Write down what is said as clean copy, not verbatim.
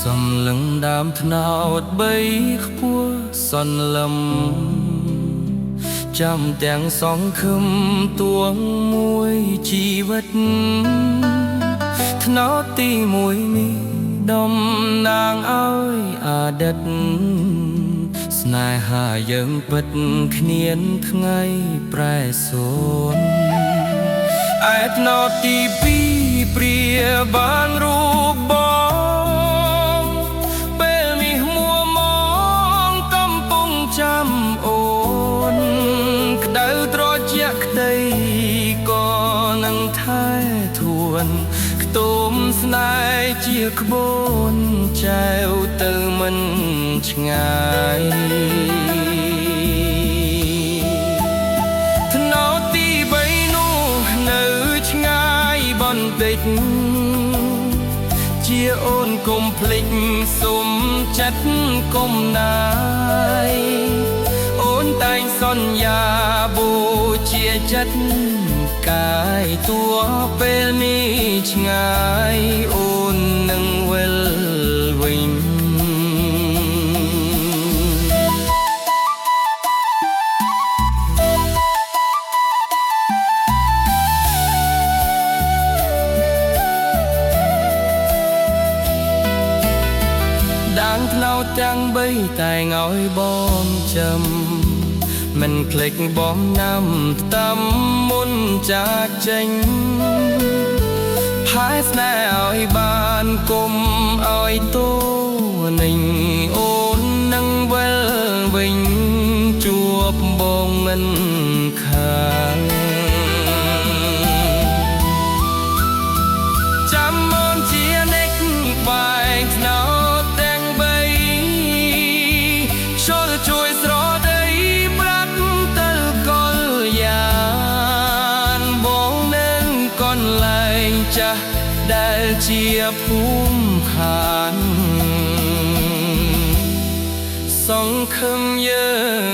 សំលឹងដើមថ្នោតបីខ្ពស់សន្លឹមចាំទាំងសង្ឃឹមទួងមួយជីវិតថ្នោតទីមួយនេះតំណាងឲ្យអតីតស្នេហាយើងពិតគ្មានថ្ងៃប្រែសូន្យឯថ្នោតទីពីរព្រាបានរូបបងពេលនេះមួមងកំពុងចាំអូនក្តៅត្រជាក់ក្តីក៏នឹងថែធួនខ្ទមស្នេហ៍ជាក្បូនចែវទៅមិនឆ្ងាយថ្នោតទីបីនោះនៅឆ្ងាយបន្តិចជាអូនកុំភ្លេចសុំចិត្តកុំណាយអូនតែងសន្យាបូជាចិត្តកាយតួពេលនេះឆ្ងាយអូននឹងវិលវិញដាងថ្នោតទាំងបីតែងឲ្យបងចាំមិនភ្លេចបងណាំតាមមុនចាកចេញហើយស្នេហ៍ឲ្យបានគុំឲ្យតូនិញអូននឹងវិលវិញជួបបងមិនខានចាំអូនជានិចបែកថ្នោតទាំងបីជួយស្រដីប្រាប់ទៅកលយានបងនឹងកន្លែងចាស់ដែលជាភូមិឋានសង្ឃឹមយើង